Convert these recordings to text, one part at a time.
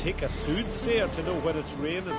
take a soothsayer to know when it's raining.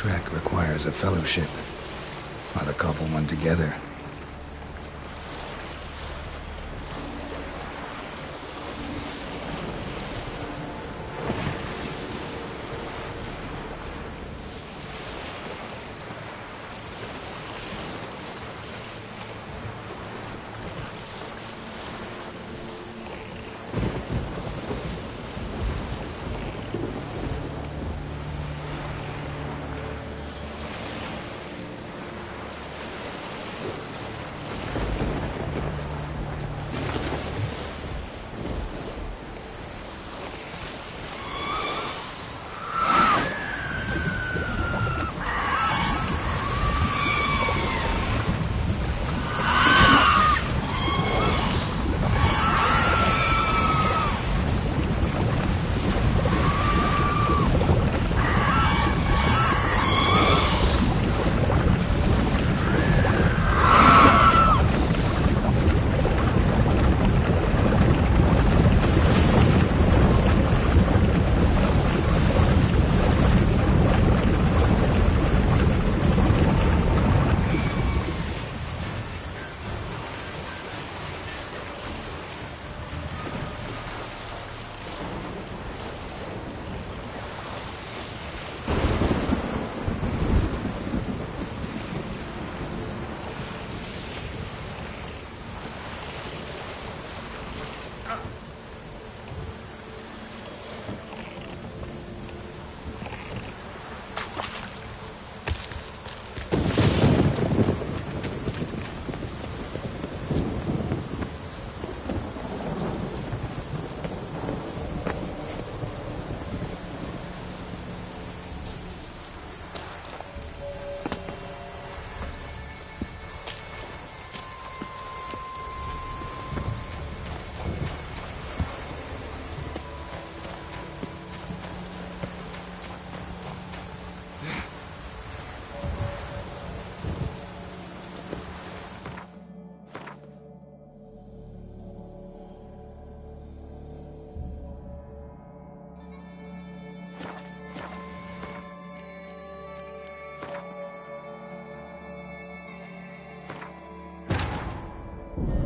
Trek requires a fellowship, not a couple one together.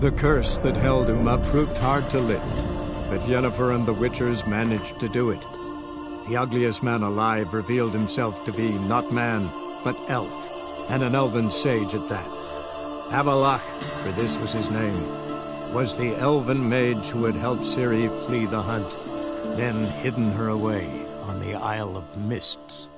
The curse that held Uma proved hard to lift, but Yennefer and the Witchers managed to do it. The ugliest man alive revealed himself to be not man, but elf, and an elven sage at that. Avalach, for this was his name, was the elven mage who had helped Ciri flee the hunt, then hidden her away on the Isle of Mists.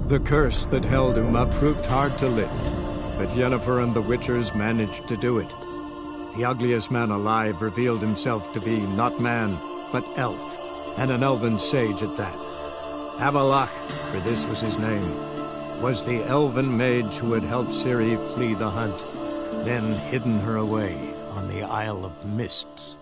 The curse that held Uma proved hard to lift, but Yennefer and the Witchers managed to do it. The ugliest man alive revealed himself to be not man, but elf, and an elven sage at that. Avalach, for this was his name, was the elven mage who had helped Ciri flee the hunt, then hidden her away on the Isle of Mists.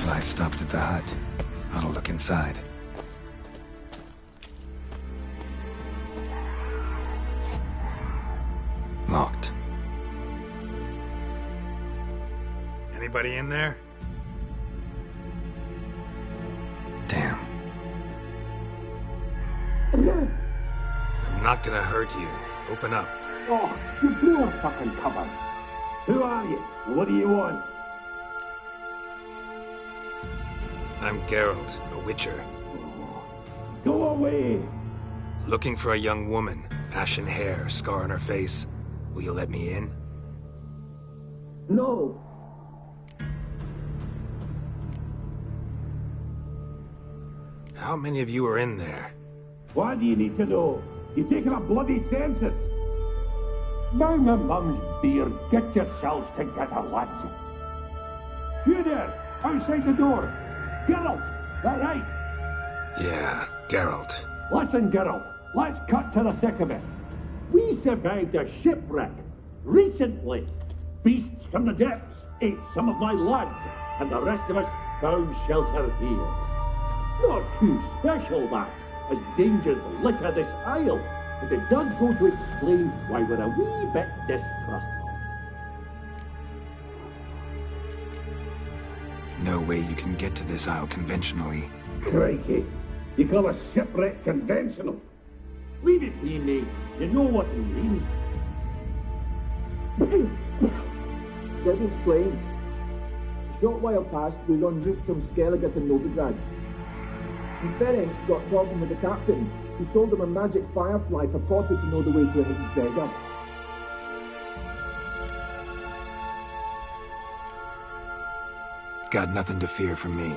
Firefly stopped at the hut. I'll look inside. Locked. Anybody in there? Damn. I'm not gonna hurt you. Open up. Oh, you blew a fucking cover. Who are you? What do you want? I'm Geralt, a witcher. Go away! Looking for a young woman. Ashen hair, scar on her face. Will you let me in? No! How many of you are in there? Why do you need to know? You taking a bloody census? Now my mum's beard, get yourselves together, lads. You there, outside the door. Geralt, that right? Yeah, Geralt. Listen, Geralt, let's cut to the thick of it. We survived a shipwreck recently. Beasts from the depths ate some of my lads, and the rest of us found shelter here. Not too special, that, as dangers litter this isle, but it does go to explain why we're a wee bit distrustful. No way you can get to this isle conventionally. Crikey, you call a shipwreck conventional? Leave it be, mate. You know what he means. Let me explain. A short while past, we was en route from Skellige to Novigrad. And Ferenc got talking with the captain, who sold him a magic firefly purported to know the way to a hidden treasure. Got nothing to fear from me.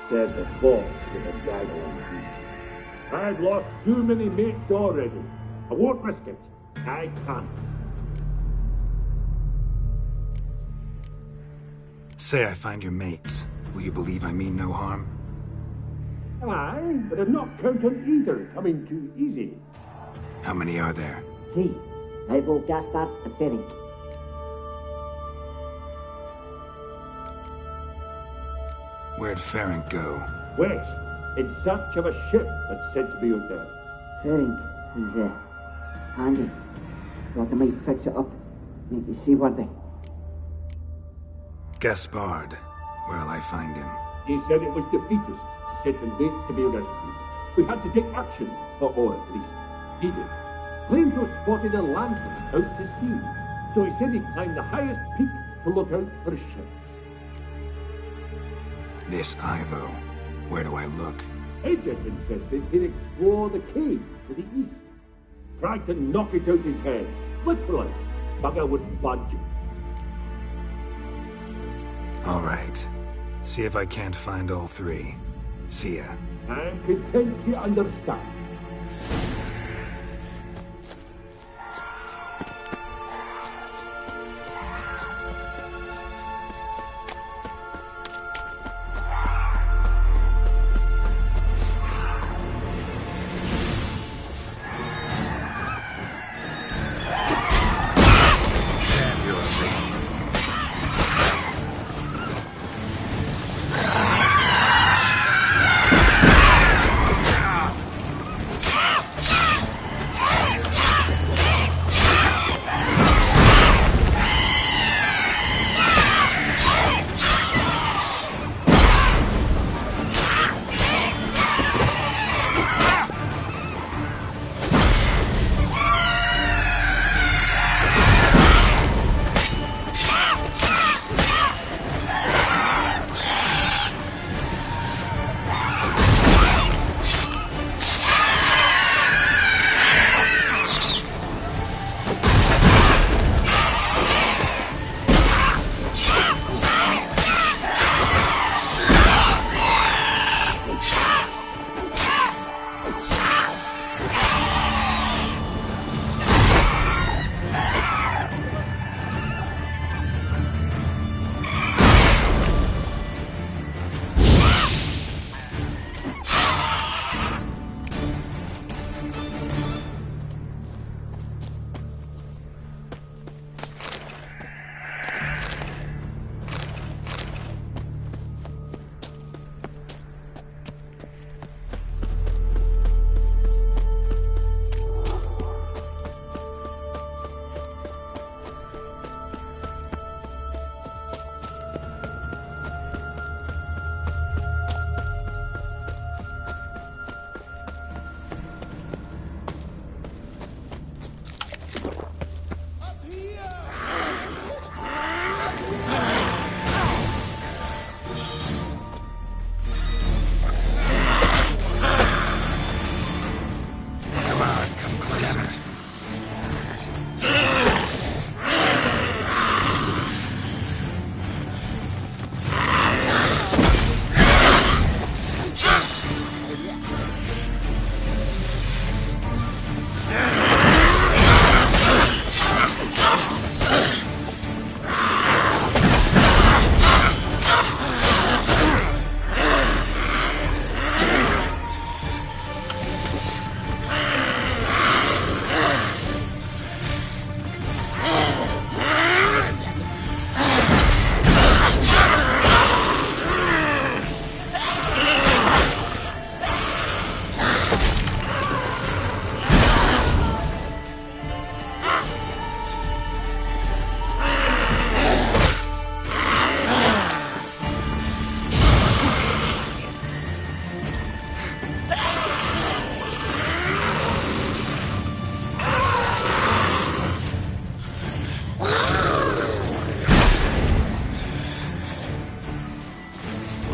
Said the fox to the gaggling beast. I've lost too many mates already. I won't risk it. I can't. Say I find your mates. Will you believe I mean no harm? Aye, but I'm not counting either coming too easy. How many are there? 3. Ivo, Gaspar, and Ferenc. Where'd Ferenc go? West, in search of a ship that's said to be out there. Ferenc is, handy. Thought I might fix it up, make it seaworthy. Gaspard. Where'll I find him? He said it was defeatist to sit and wait to be rescued. We had to take action, or at least he did. Claimed to have spotted a lantern out to sea, so he said he'd climb the highest peak to look out for ships. This Ivo. Where do I look? Edget insisted he'd explore the caves to the east. Tried to knock it out his head. Literally. Bugger wouldn't budge. All right. See if I can't find all 3. See ya. I'm content you understand.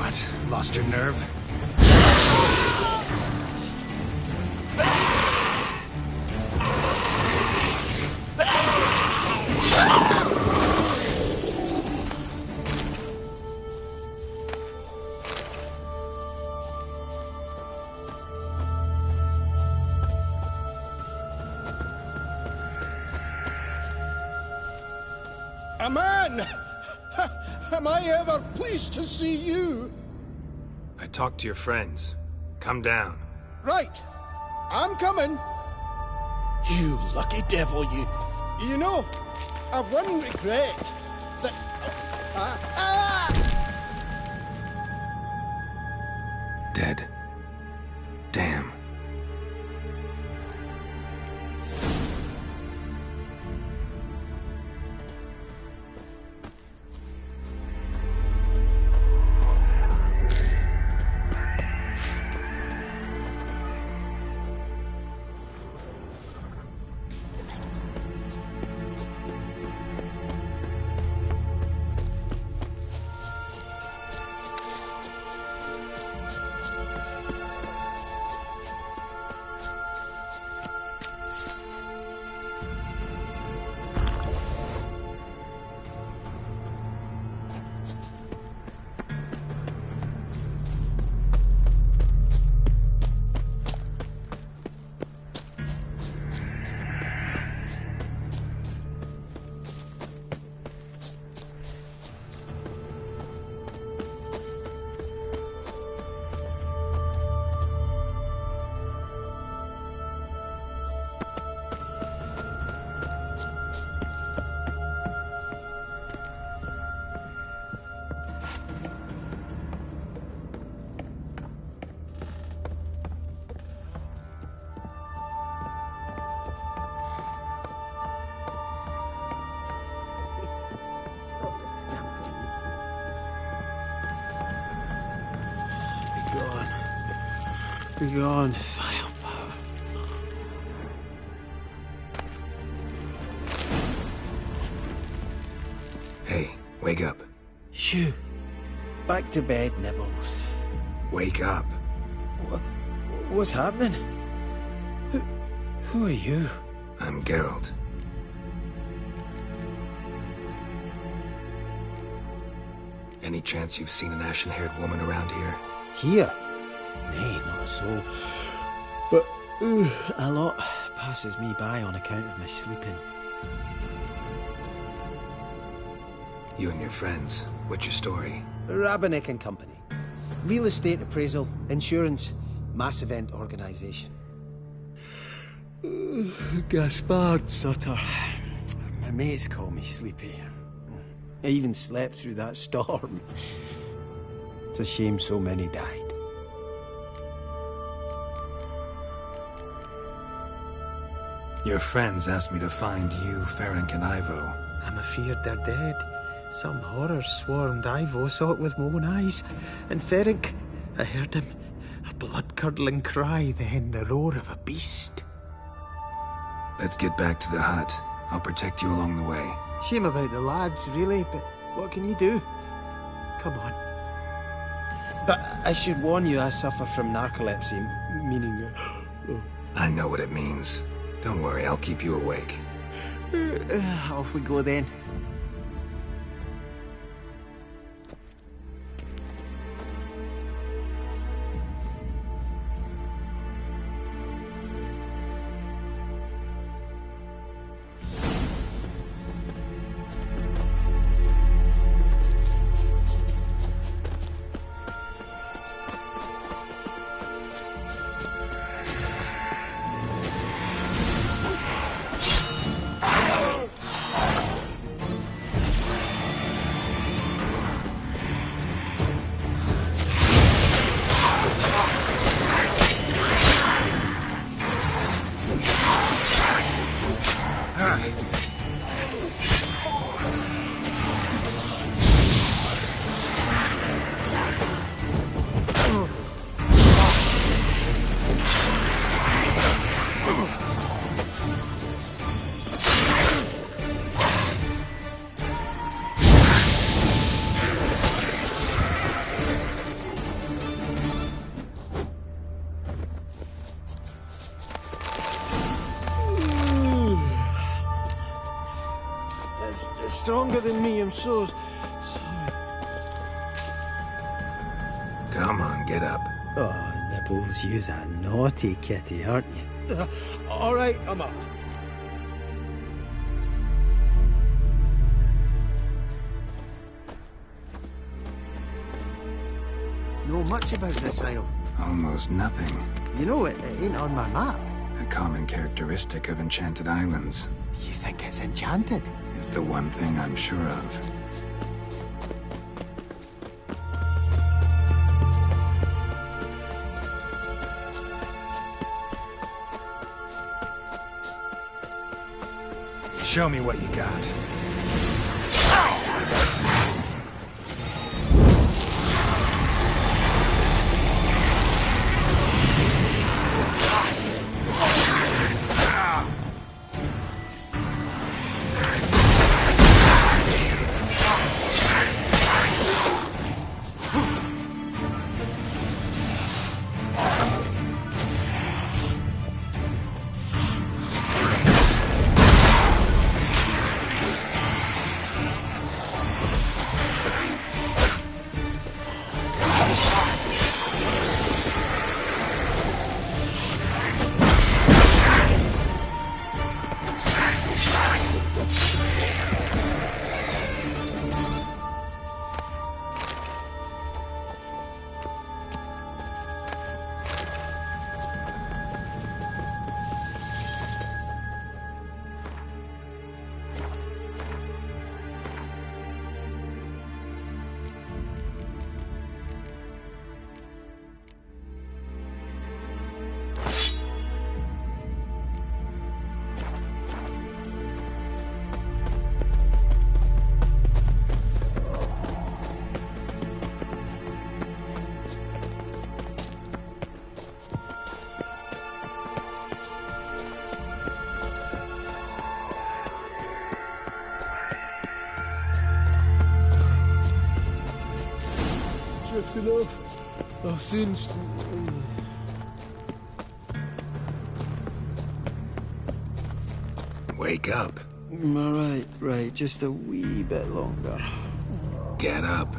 What? Lost your nerve? A man! Am I ever pleased to see you? I talked to your friends. Come down. Right. I'm coming. You lucky devil, you. You know, I've one regret. That... Dead. Damn. Be gone, firepower. Hey, wake up. Shoo. Back to bed, Nibbles. Wake up. What's happening? Who are you? I'm Geralt. Any chance you've seen an ashen-haired woman around here? Here? Nay, not a soul. But, a lot passes me by on account of my sleeping. You and your friends, what's your story? Rabenik and Company. Real estate appraisal, insurance, mass event organisation. Gaspard Sutter. My mates call me Sleepy. I even slept through that storm. It's a shame so many died. Your friends asked me to find you, Ferenc, and Ivo. I'm afeard they're dead. Some horror swarmed Ivo, saw it with my own eyes. And Ferenc, I heard him. A blood-curdling cry, then the roar of a beast. Let's get back to the hut. I'll protect you along the way. Shame about the lads, really, but what can you do? Come on. But I should warn you, I suffer from narcolepsy, meaning... I know what it means. Don't worry, I'll keep you awake. Off we go then. stronger than me. I'm so sorry. Come on, get up. Oh, Nibbles, you's a naughty kitty, aren't you? All right, I'm up. Know much about this isle? Almost nothing. You know, it ain't on my map. A common characteristic of enchanted islands. You think it's enchanted? It's the one thing I'm sure of. Show me what you got. Drifting off. I'll soon. Wake up. All right, right. Just a wee bit longer. Get up.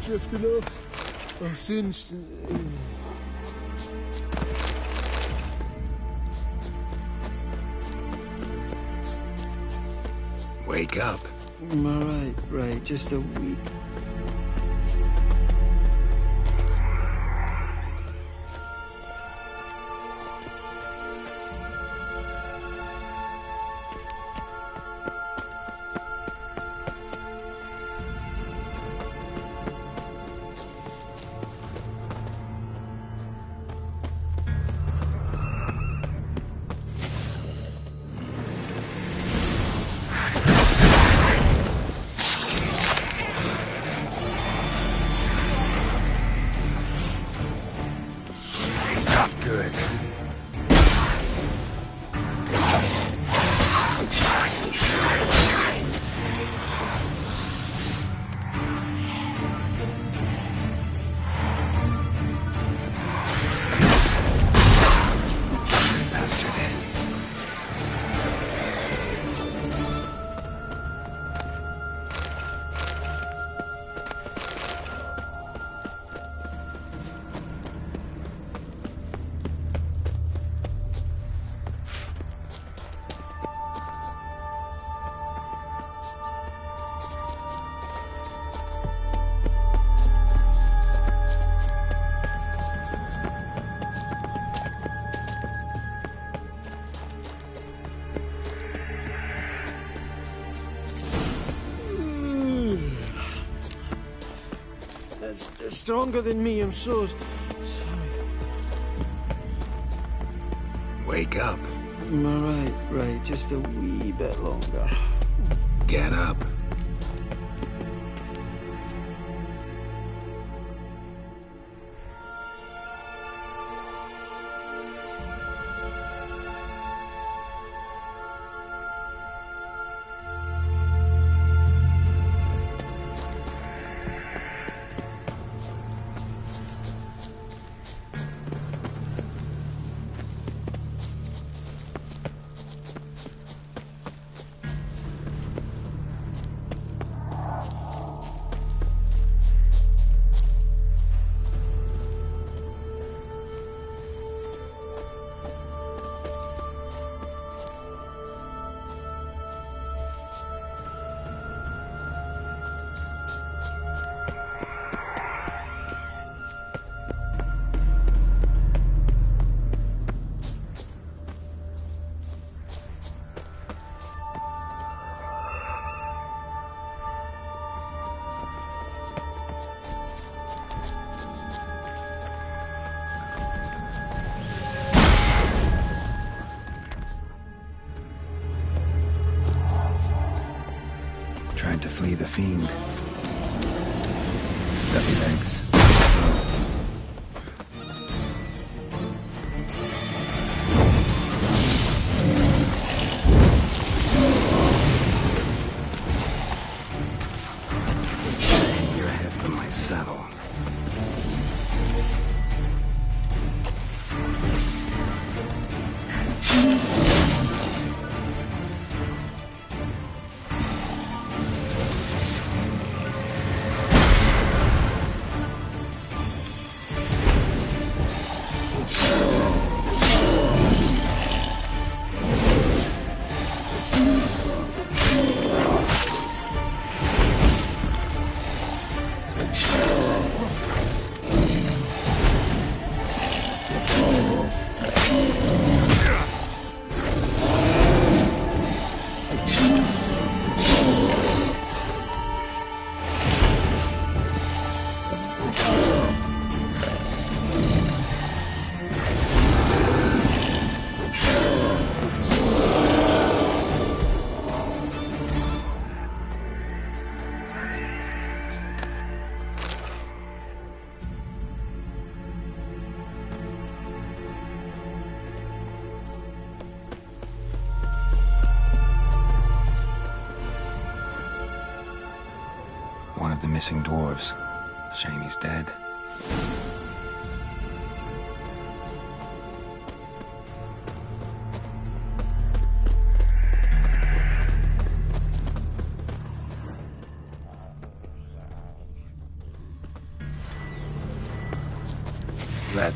drifting off. I'll soon... Wake up. Right, just a wee... Good. Bastard. That's stronger than me, I'm so sorry. Wake up. Right, just a wee bit longer. Get up. Tried to flee the fiend. Stubby legs. Hang your head from my saddle. One of the missing dwarves. Shame he's dead.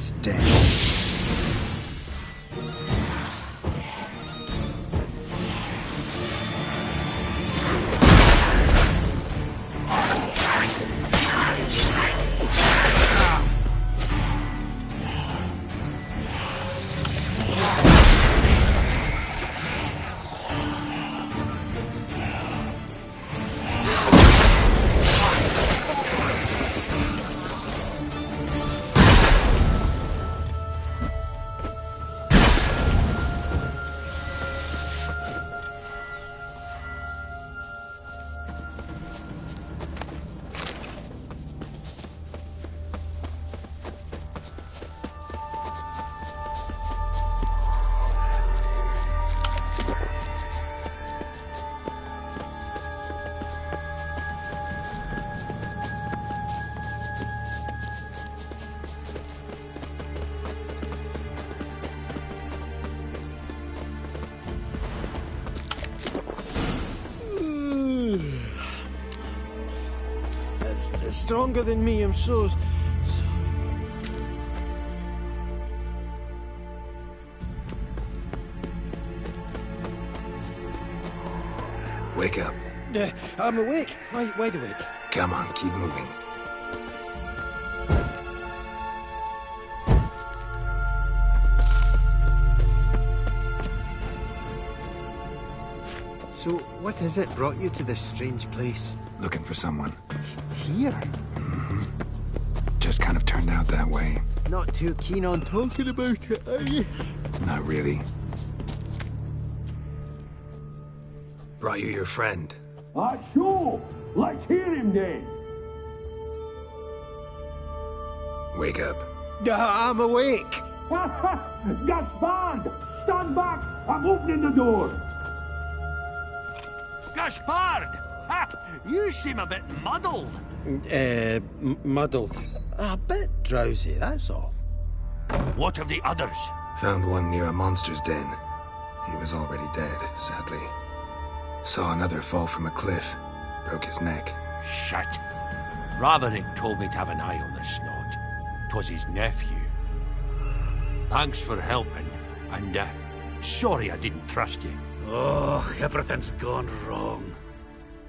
Let's dance. It's stronger than me, I'm so... Wake up. I'm awake. Wide awake. Come on, keep moving. So, what is it brought you to this strange place? Looking for someone. Here? Just kind of turned out that way. Not too keen on talking about it, are you? Not really. Brought you your friend. Sure. Let's hear him then. Wake up. I'm awake. Gaspard! Stand back! I'm opening the door. Gaspard! Ha! You seem a bit muddled. Muddled. A bit drowsy, that's all. What of the others? Found one near a monster's den. He was already dead, sadly. Saw another fall from a cliff. Broke his neck. Shit. Raverick told me to have an eye on the snot. 'Twas his nephew. Thanks for helping, and sorry I didn't trust you. Oh, everything's gone wrong.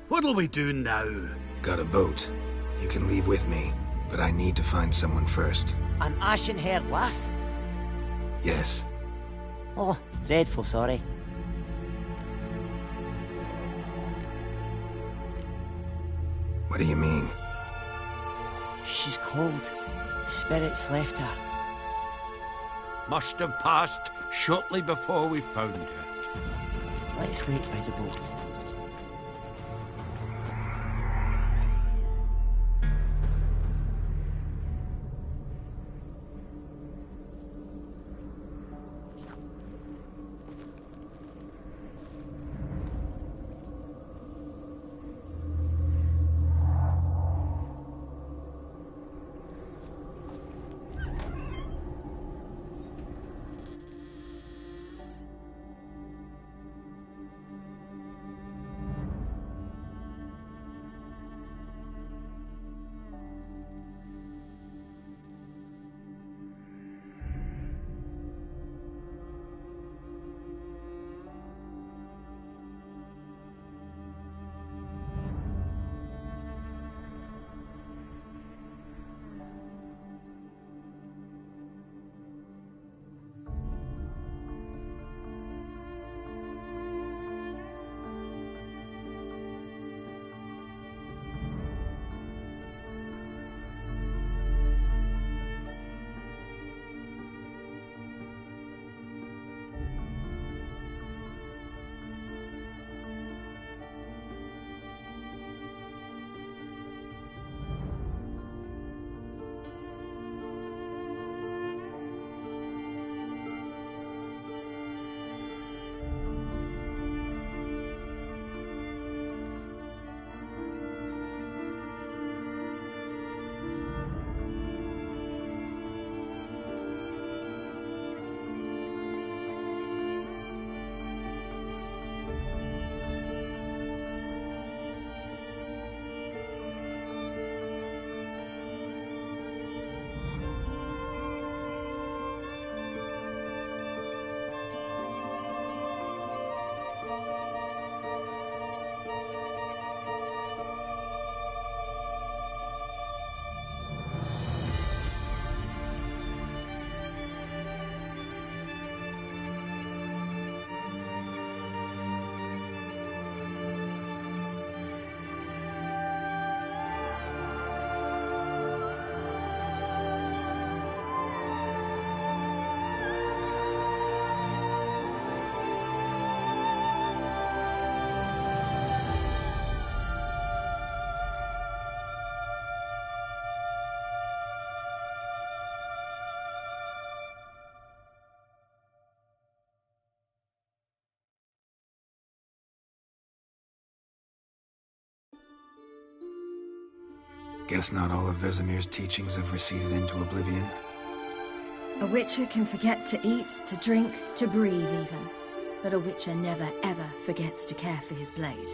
What'll we do now? Got a boat. You can leave with me, but I need to find someone first. An ashen-haired lass? Yes. Oh, dreadful sorry. What do you mean? She's cold. Spirits left her. Must have passed shortly before we found her. Let's wait by the boat. Guess not all of Vesemir's teachings have receded into oblivion. A Witcher can forget to eat, to drink, to breathe even. But a Witcher never ever forgets to care for his blade.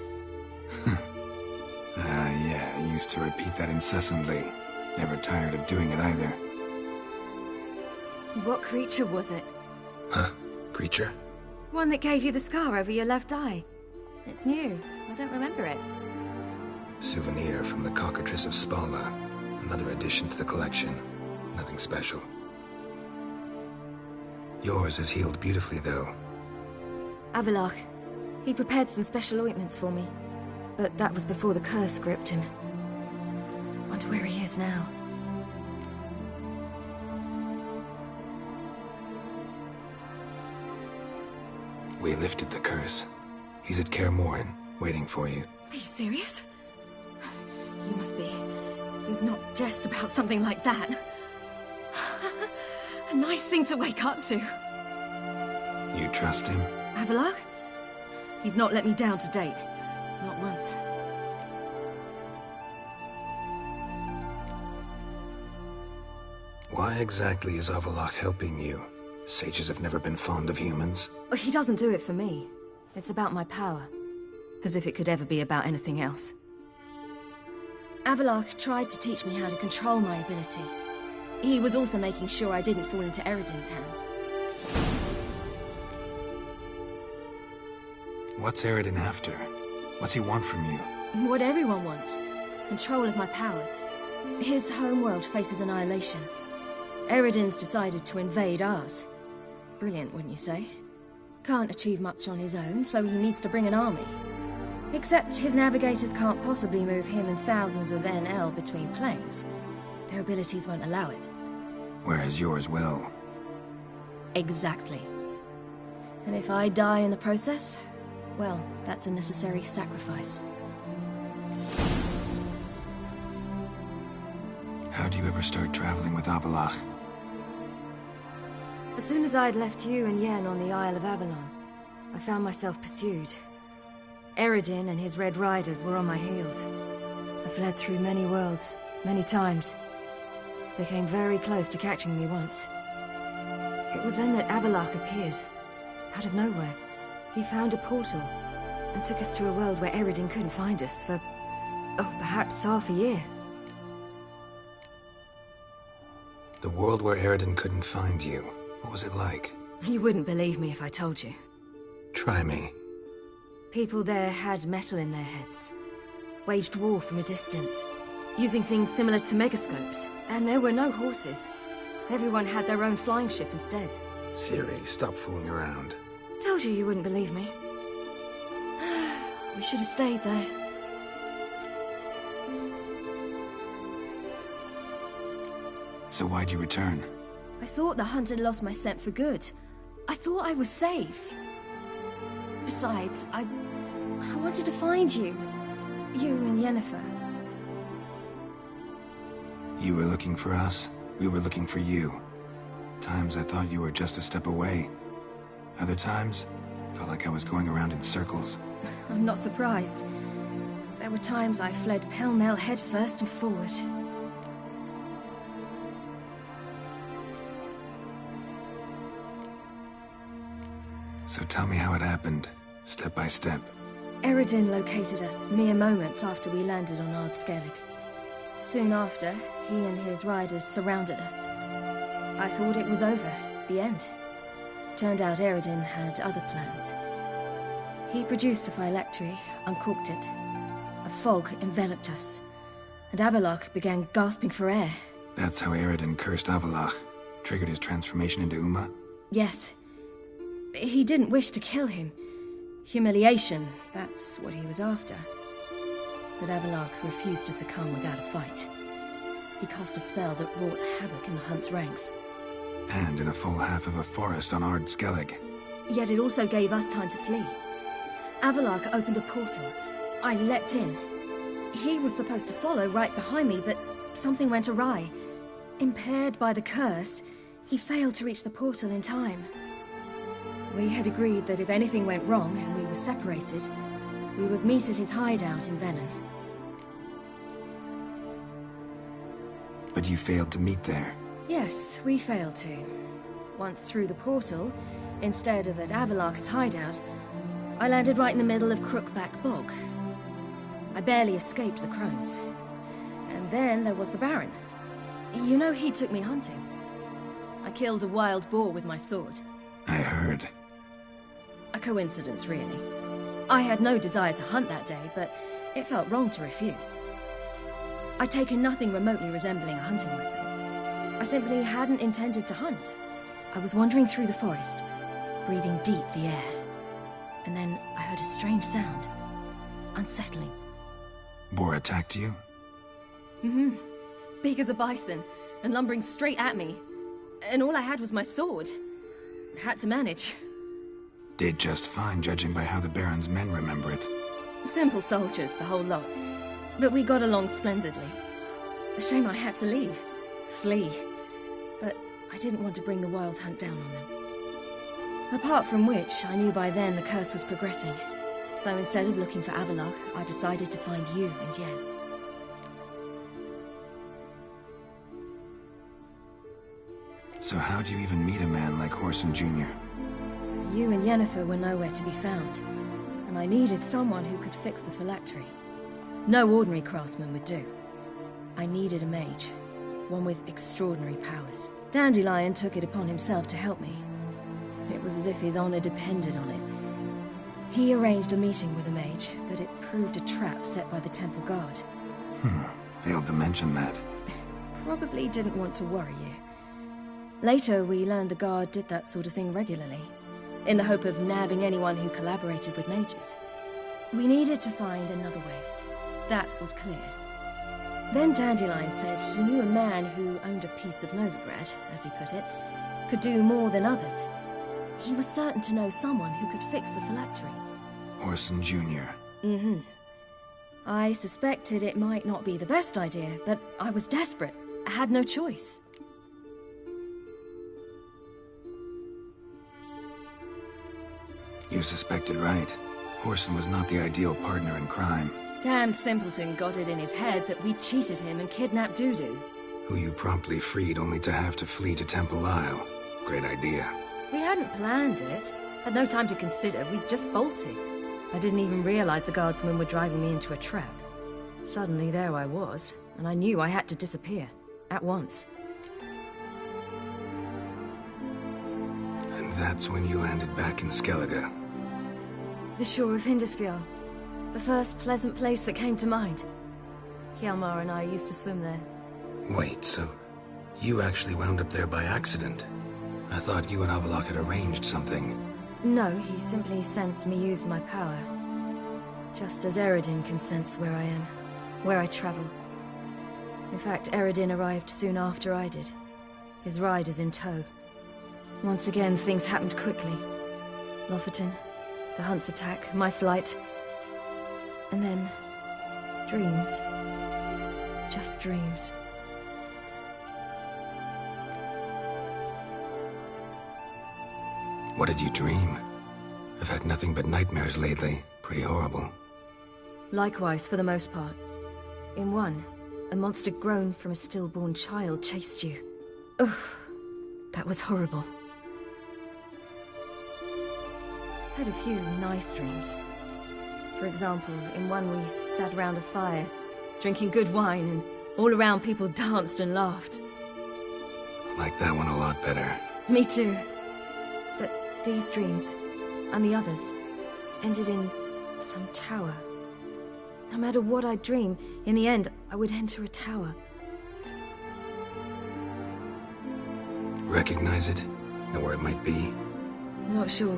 Yeah, I used to repeat that incessantly. Never tired of doing it either. What creature was it? Huh? Creature? One that gave you the scar over your left eye. It's new. I don't remember it. Souvenir from the Cockatrice of Spala. Another addition to the collection. Nothing special. Yours has healed beautifully, though. Avallac'h. He prepared some special ointments for me. But that was before the curse gripped him. Wonder where he is now. We lifted the curse. He's at Kaer Morhen, waiting for you. Are you serious? You must be. You'd not jest about something like that. A nice thing to wake up to. You trust him? Avallac'h? He's not let me down to date. Not once. Why exactly is Avallac'h helping you? Sages have never been fond of humans. He doesn't do it for me. It's about my power. As if it could ever be about anything else. Avallac'h tried to teach me how to control my ability. He was also making sure I didn't fall into Eredin's hands. What's Eredin after? What's he want from you? What everyone wants. Control of my powers. His homeworld faces annihilation. Eredin's decided to invade ours. Brilliant, wouldn't you say? Can't achieve much on his own, so he needs to bring an army. Except his navigators can't possibly move him and thousands of NL between planes. Their abilities won't allow it. Whereas yours will. Exactly. And if I die in the process, well, that's a necessary sacrifice. How do you ever start traveling with Avallac'h? As soon as I'd left you and Yen on the Isle of Avalon, I found myself pursued. Eredin and his Red Riders were on my heels. I fled through many worlds, many times. They came very close to catching me once. It was then that Avallac'h appeared, out of nowhere. He found a portal, and took us to a world where Eredin couldn't find us for, perhaps half a year. The world where Eredin couldn't find you. What was it like? You wouldn't believe me if I told you. Try me. People there had metal in their heads. Waged war from a distance, using things similar to megascopes. And there were no horses. Everyone had their own flying ship instead. Ciri, stop fooling around. Told you wouldn't believe me. We should have stayed there. So why'd you return? I thought the hunt had lost my scent for good. I thought I was safe. Besides, I wanted to find you. You and Yennefer. You were looking for us. We were looking for you. Times I thought you were just a step away. Other times, felt like I was going around in circles. I'm not surprised. There were times I fled pell-mell headfirst and forward. So tell me how it happened, step by step. Eredin located us mere moments after we landed on Ard Skellig. Soon after, he and his riders surrounded us. I thought it was over, the end. Turned out Eredin had other plans. He produced the phylactery, uncorked it. A fog enveloped us, and Avallac'h began gasping for air. That's how Eredin cursed Avallac'h, triggered his transformation into Uma? Yes. He didn't wish to kill him. Humiliation, that's what he was after. But Avallac'h refused to succumb without a fight. He cast a spell that wrought havoc in the hunt's ranks. And in a full half of a forest on Ard Skellig. Yet it also gave us time to flee. Avallac'h opened a portal. I leapt in. He was supposed to follow right behind me, but something went awry. Impaired by the curse, he failed to reach the portal in time. We had agreed that if anything went wrong and we were separated, we would meet at his hideout in Velen. But you failed to meet there. Yes, we failed to. Once through the portal, instead of at Avalok's hideout, I landed right in the middle of Crookback Bog. I barely escaped the crones. And then there was the Baron. You know, he took me hunting. I killed a wild boar with my sword. I heard. A coincidence, really. I had no desire to hunt that day, but it felt wrong to refuse. I'd taken nothing remotely resembling a hunting weapon. I simply hadn't intended to hunt. I was wandering through the forest, breathing deep the air. And then I heard a strange sound. Unsettling. Boar attacked you? Mm-hmm. Big as a bison, and lumbering straight at me. And all I had was my sword. Had to manage. Did just fine, judging by how the Baron's men remember it. Simple soldiers, the whole lot. But we got along splendidly. A shame I had to leave. Flee. But I didn't want to bring the Wild Hunt down on them. Apart from which, I knew by then the curse was progressing. So instead of looking for Avalok, I decided to find you and Yen. So how'd you even meet a man like Whoreson Jr.? You and Yennefer were nowhere to be found, and I needed someone who could fix the phylactery. No ordinary craftsman would do. I needed a mage, one with extraordinary powers. Dandelion took it upon himself to help me. It was as if his honor depended on it. He arranged a meeting with a mage, but it proved a trap set by the Temple Guard. Failed to mention that. Probably didn't want to worry you. Later, we learned the Guard did that sort of thing regularly, in the hope of nabbing anyone who collaborated with mages. We needed to find another way. That was clear. Then Dandelion said he knew a man who owned a piece of Novigrad, as he put it, could do more than others. He was certain to know someone who could fix the phylactery. Whoreson Jr. Mm-hmm. I suspected it might not be the best idea, but I was desperate. I had no choice. You suspected right. Whoreson was not the ideal partner in crime. Damned simpleton got it in his head that we cheated him and kidnapped Dudu. Who you promptly freed only to have to flee to Temple Isle. Great idea. We hadn't planned it. Had no time to consider. We just bolted. I didn't even realize the guardsmen were driving me into a trap. Suddenly there I was, and I knew I had to disappear. At once. And that's when you landed back in Skellige. The shore of Hindisfjall. The first pleasant place that came to mind. Hjalmar and I used to swim there. Wait, so you actually wound up there by accident? I thought you and Avalok had arranged something. No, he simply sensed me use my power. Just as Eredin can sense where I am, where I travel. In fact, Eredin arrived soon after I did. His riders in tow. Once again, things happened quickly. Lofoten, the Hunt's attack, my flight. And then, dreams. Just dreams. What did you dream? I've had nothing but nightmares lately. Pretty horrible. Likewise, for the most part. In one, a monster grown from a stillborn child chased you. Ugh, that was horrible. I had a few nice dreams. For example, in one we sat around a fire, drinking good wine, and all around people danced and laughed. I like that one a lot better. Me too. But these dreams, and the others, ended in some tower. No matter what I dream, in the end, I would enter a tower. Recognize it? Know where it might be? Not sure.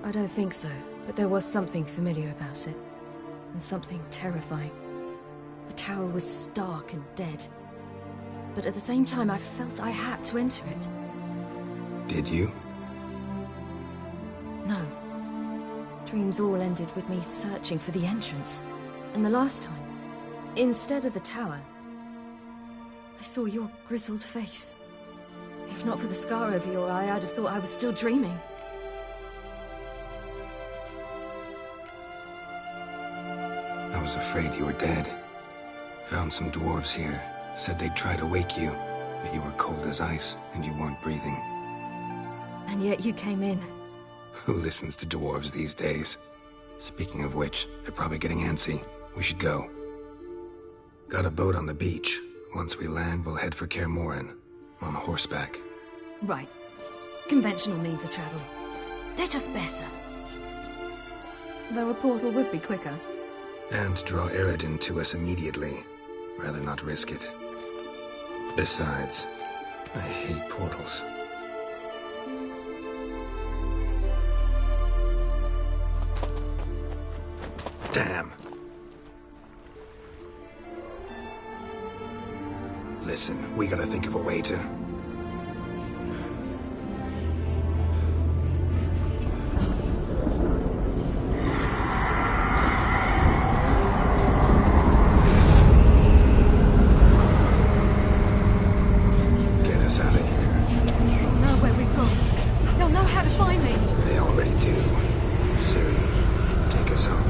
I don't think so, but there was something familiar about it. And something terrifying. The tower was stark and dead. But at the same time, I felt I had to enter it. Did you? No. Dreams all ended with me searching for the entrance. And the last time, instead of the tower, I saw your grizzled face. If not for the scar over your eye, I'd have thought I was still dreaming. I was afraid you were dead. Found some dwarves here. Said they'd try to wake you, but you were cold as ice, and you weren't breathing. And yet you came in. Who listens to dwarves these days? Speaking of which, they're probably getting antsy. We should go. Got a boat on the beach. Once we land, we'll head for Kaer Morhen. On horseback. Right. Conventional means of travel. They're just better. Though a portal would be quicker. And draw Eredin to us immediately. Rather not risk it. Besides, I hate portals. Damn. Listen, we gotta think of a way to... get us out of here. They'll know where we've gone. They'll know how to find me. They already do. Ciri, take us home.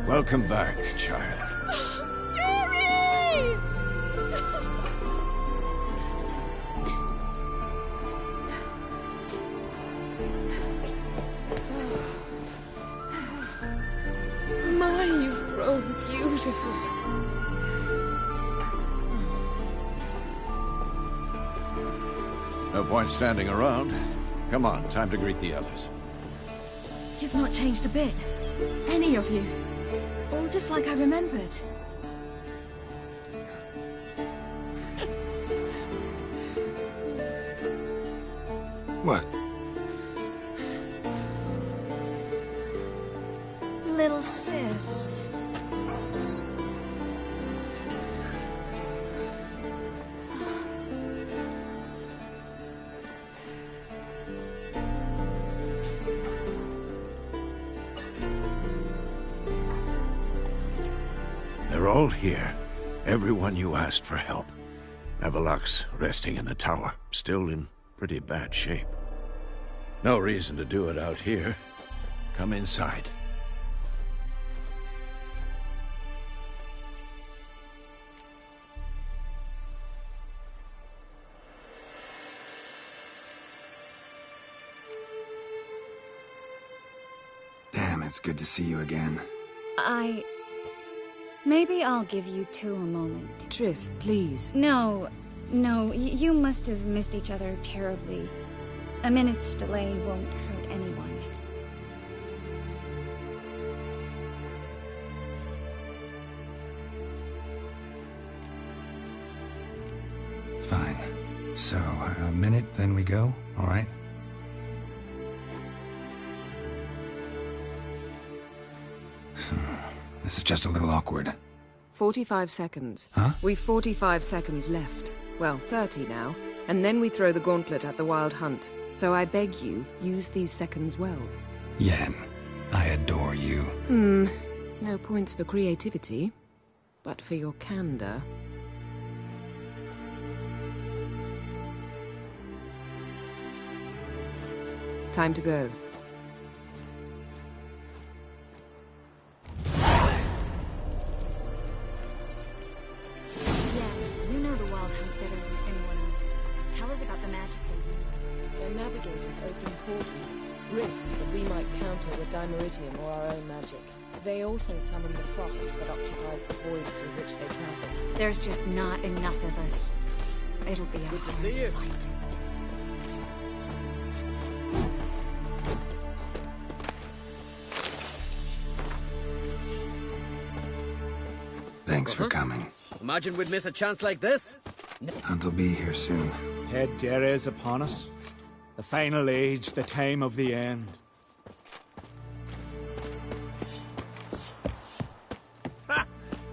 Welcome back, child. Ciri! My, you've grown beautiful. No point standing around. Come on, time to greet the others. You've not changed a bit. Any of you. All just like I remembered. What? Little sis. They're all here. Everyone you asked for help. Avallac'h's resting in the tower, still in pretty bad shape. No reason to do it out here. Come inside. Damn, it's good to see you again. Maybe I'll give you two a moment. Triss, please. No, you must have missed each other terribly. A minute's delay won't hurt anyone. Fine. So, a minute, then we go, all right? This is just a little awkward. 45 seconds. Huh? We've 45 seconds left. Well, 30 now. And then we throw the gauntlet at the Wild Hunt. So I beg you, use these seconds well. Yen, I adore you. No points for creativity, but for your candor. Time to go. You know the Wild Hunt better than anyone else. Tell us about the magic they use. Their navigators open portals, rifts that we might counter with Dimeritium or our own magic. They also summon the frost that occupies the voids through which they travel. There's just not enough of us. It'll be a Good to hard see you. fight. Thanks for coming. Imagine we'd miss a chance like this. Hunt will be here soon. Head Dere is upon us. The final age, the time of the end.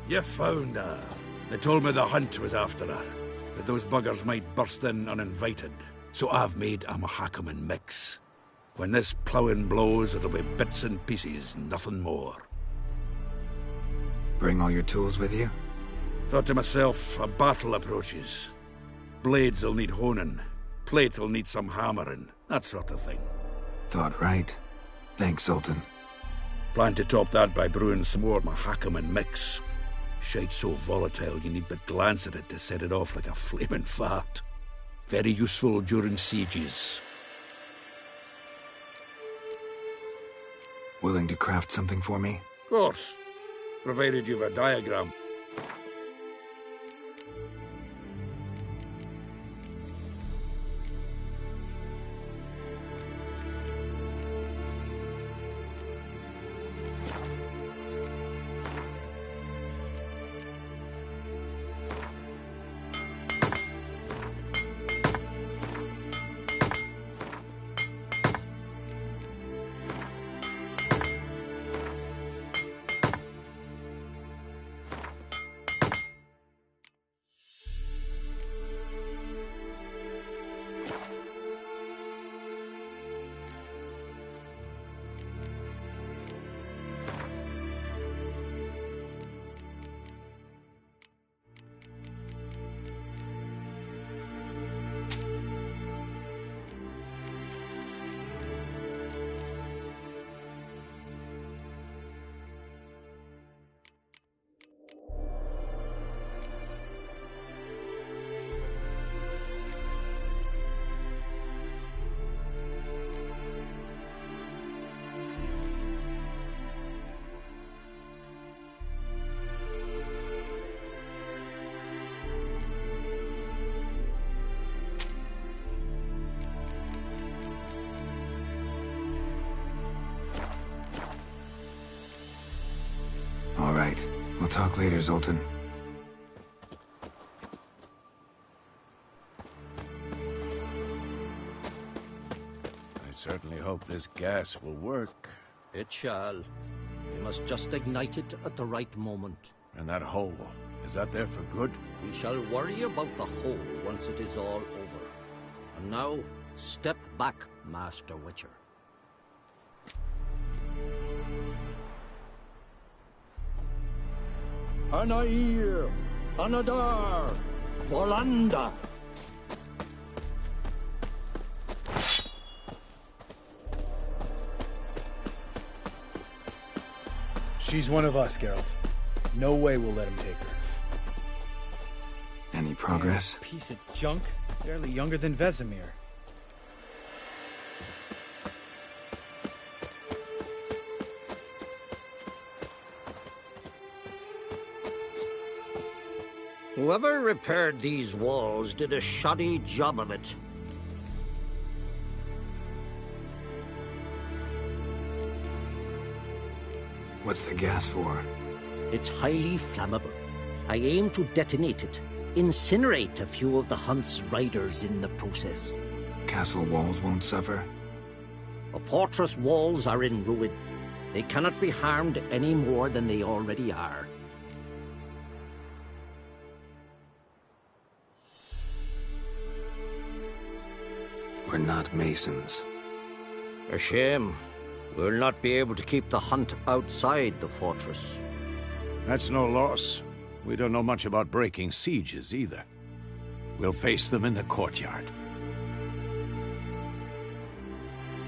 You found her. They told me the hunt was after her, that those buggers might burst in uninvited. So I've made a Mahakaman mix. When this ploughing blows, it'll be bits and pieces, nothing more. Bring all your tools with you? Thought to myself, a battle approaches. Blades will need honing, plate will need some hammering, that sort of thing. Thought right. Thanks, Sultan. Plan to top that by brewing some more Mahakaman mix. Shite so volatile you need but glance at it to set it off like a flaming fart. Very useful during sieges. Willing to craft something for me? Of course, provided you've a diagram. All right. We'll talk later, Zoltan. I certainly hope this gas will work. It shall. We must just ignite it at the right moment. And that hole, is that there for good? We shall worry about the hole once it is all over. And now, step back, Master Witcher. Anair, Anadar, Volanda. She's one of us, Geralt. No way we'll let him take her. Any progress? Damn piece of junk. Barely younger than Vesemir. Whoever repaired these walls did a shoddy job of it. What's the gas for? It's highly flammable. I aim to detonate it. Incinerate a few of the Hunt's riders in the process. Castle walls won't suffer? The fortress walls are in ruin. They cannot be harmed any more than they already are. We're not masons. A shame. We'll not be able to keep the Hunt outside the fortress. That's no loss. We don't know much about breaking sieges either. We'll face them in the courtyard.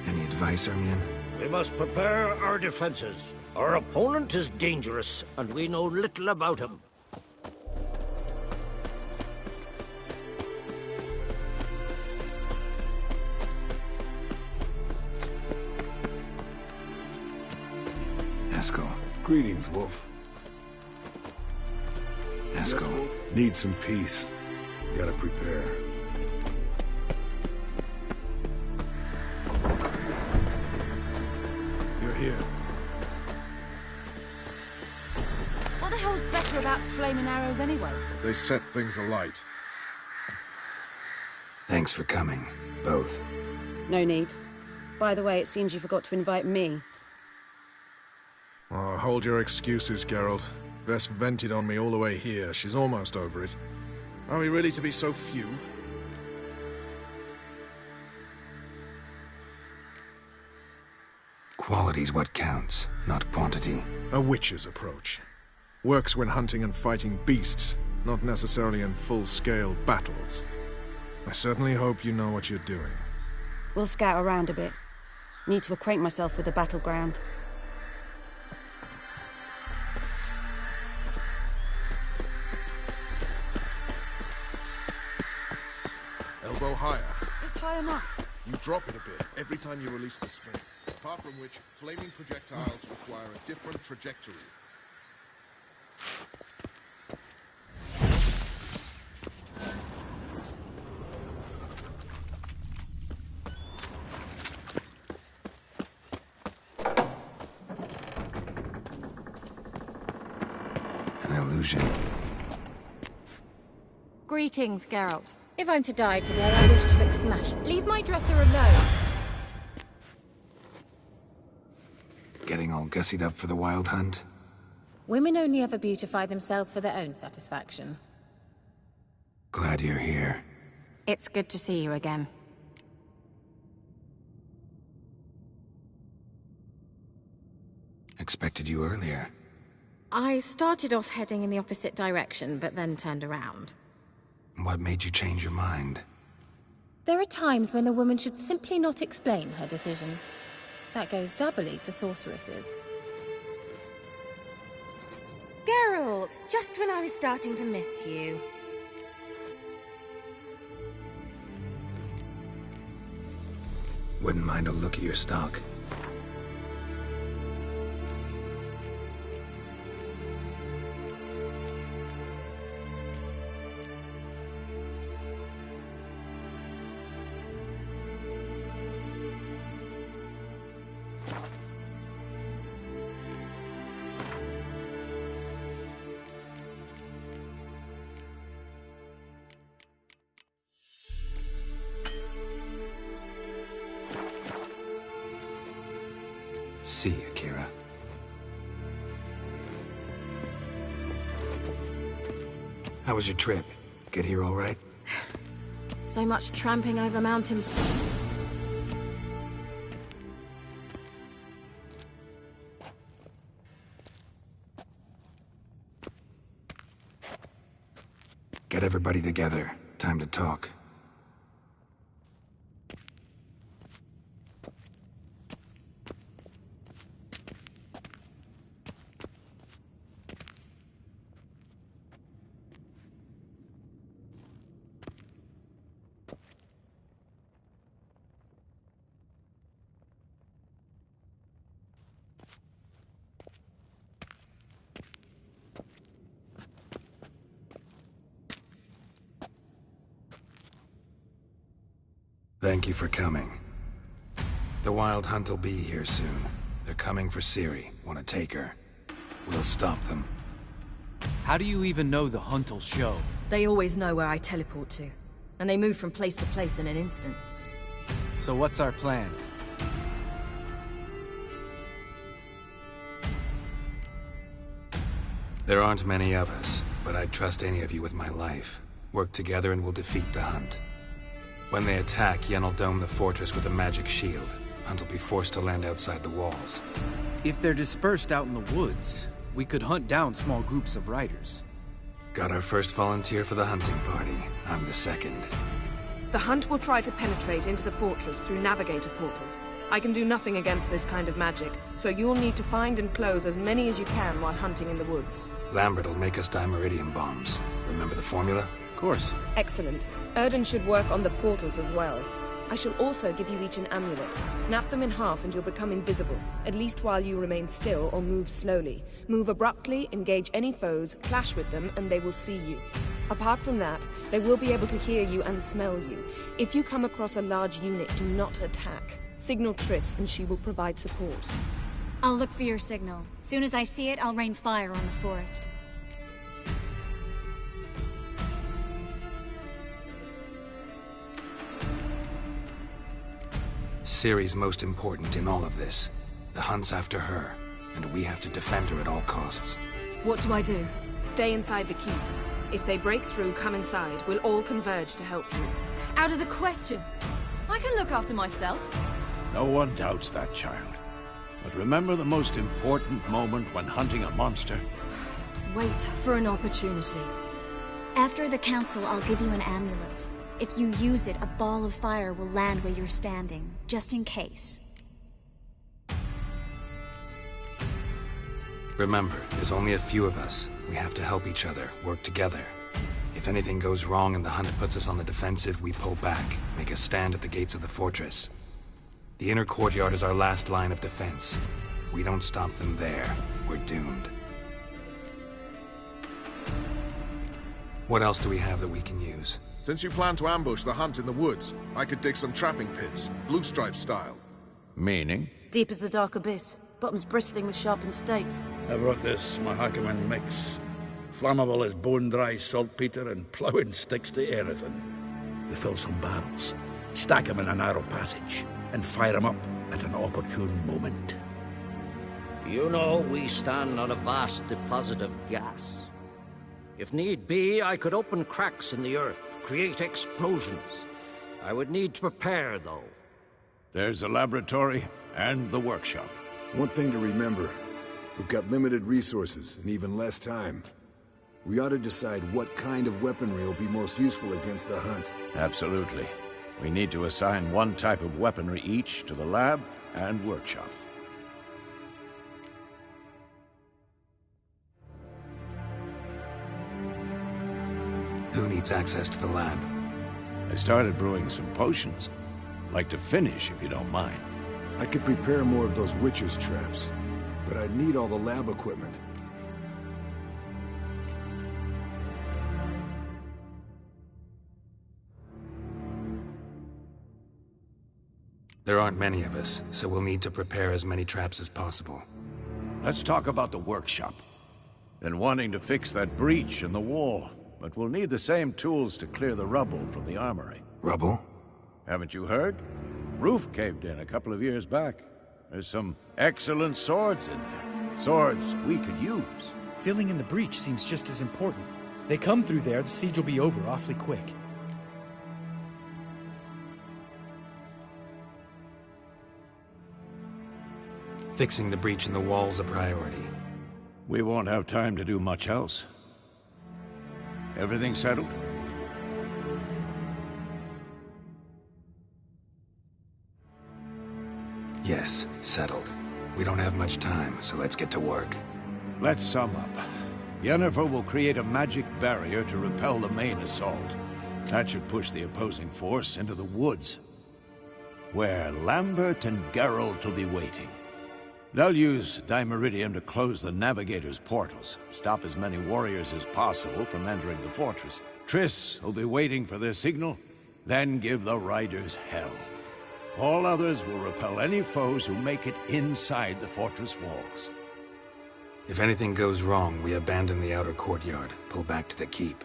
Any advice, Ermion? We must prepare our defenses. Our opponent is dangerous, and we know little about him. Eskel. Greetings, Wolf. Eskel. Need some peace. Gotta prepare. You're here. What the hell's better about flaming arrows anyway? They set things alight. Thanks for coming, both. No need. By the way, it seems you forgot to invite me. Oh, hold your excuses, Geralt. Vess vented on me all the way here. She's almost over it. Are we really to be so few? Quality's what counts, not quantity. A witch's approach. Works when hunting and fighting beasts, not necessarily in full-scale battles. I certainly hope you know what you're doing. We'll scout around a bit. Need to acquaint myself with the battleground. Elbow higher. It's high enough. You drop it a bit every time you release the string. Apart from which, flaming projectiles require a different trajectory. An illusion. Greetings, Geralt. If I'm to die today, I wish to look smashed. Leave my dresser alone. Getting all gussied up for the wild hunt? Women only ever beautify themselves for their own satisfaction. Glad you're here. It's good to see you again. Expected you earlier. I started off heading in the opposite direction, but then turned around. What made you change your mind? There are times when a woman should simply not explain her decision. That goes doubly for sorceresses. Geralt, just when I was starting to miss you. Wouldn't mind a look at your stock. See you, Kira. How was your trip? Get here all right? So much tramping over mountain... Get everybody together. Time to talk. Thank you for coming. The Wild Hunt will be here soon. They're coming for Ciri. Want to take her. We'll stop them. How do you even know the Hunt'll show? They always know where I teleport to. And they move from place to place in an instant. So what's our plan? There aren't many of us, but I'd trust any of you with my life. Work together and we'll defeat the Hunt. When they attack, Yen'll dome the fortress with a magic shield. Hunt'll be forced to land outside the walls. If they're dispersed out in the woods, we could hunt down small groups of riders. Got our first volunteer for the hunting party. I'm the second. The hunt will try to penetrate into the fortress through navigator portals. I can do nothing against this kind of magic, so you'll need to find and close as many as you can while hunting in the woods. Lambert will make us dimeridium bombs. Remember the formula? Of course. Excellent. Erden should work on the portals as well. I shall also give you each an amulet. Snap them in half and you'll become invisible, at least while you remain still or move slowly. Move abruptly, engage any foes, clash with them, and they will see you. Apart from that, they will be able to hear you and smell you. If you come across a large unit, do not attack. Signal Triss and she will provide support. I'll look for your signal. Soon as I see it, I'll rain fire on the forest. Ciri's most important in all of this. The hunt's after her, and we have to defend her at all costs. What do I do? Stay inside the keep. If they break through, come inside. We'll all converge to help you. Out of the question. I can look after myself. No one doubts that, child. But remember the most important moment when hunting a monster? Wait for an opportunity. After the council, I'll give you an amulet. If you use it, a ball of fire will land where you're standing, just in case. Remember, there's only a few of us. We have to help each other, work together. If anything goes wrong and the hunt puts us on the defensive, we pull back, make a stand at the gates of the fortress. The inner courtyard is our last line of defense. If we don't stop them there, we're doomed. What else do we have that we can use? Since you plan to ambush the hunt in the woods, I could dig some trapping pits, blue stripe style. Meaning? Deep as the dark abyss, bottoms bristling with sharpened stakes. I brought this Mahakaman mix. Flammable as bone-dry saltpeter and ploughing sticks to anything. You fill some barrels, stack them in a narrow passage, and fire them up at an opportune moment. You know, we stand on a vast deposit of gas. If need be, I could open cracks in the earth, create explosions. I would need to prepare, though. There's a laboratory and the workshop. One thing to remember, we've got limited resources and even less time. We ought to decide what kind of weaponry will be most useful against the hunt. Absolutely. We need to assign one type of weaponry each to the lab and workshop. Who needs access to the lab? I started brewing some potions. Like to finish, if you don't mind. I could prepare more of those Witcher's traps, but I'd need all the lab equipment. There aren't many of us, so we'll need to prepare as many traps as possible. Let's talk about the workshop. Been wanting to fix that breach in the wall, but we'll need the same tools to clear the rubble from the armory. Rubble? Haven't you heard? Roof caved in a couple of years back. There's some excellent swords in there. Swords we could use. Filling in the breach seems just as important. They come through there, the siege will be over awfully quick. Fixing the breach in the wall's a priority. We won't have time to do much else. Everything settled? Yes, settled. We don't have much time, so let's get to work. Let's sum up. Yennefer will create a magic barrier to repel the main assault. That should push the opposing force into the woods, where Lambert and Geralt will be waiting. They'll use Dimeridium to close the Navigator's portals, stop as many warriors as possible from entering the fortress. Triss will be waiting for their signal, then give the riders hell. All others will repel any foes who make it inside the fortress walls. If anything goes wrong, we abandon the outer courtyard, pull back to the keep.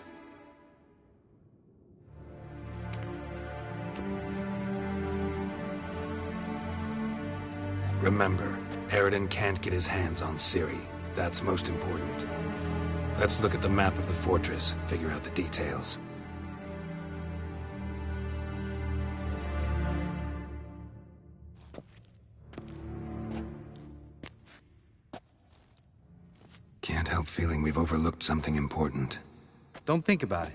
Remember, Eredin can't get his hands on Ciri. That's most important. Let's look at the map of the fortress, figure out the details. Can't help feeling we've overlooked something important. Don't think about it.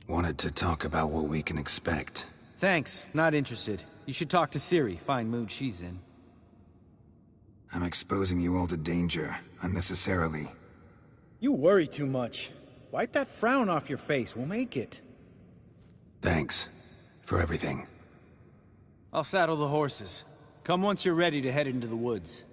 Wanted to talk about what we can expect. Thanks, not interested. You should talk to Ciri, fine mood she's in. I'm exposing you all to danger, unnecessarily. You worry too much. Wipe that frown off your face, we'll make it. Thanks. For everything. I'll saddle the horses. Come once you're ready to head into the woods.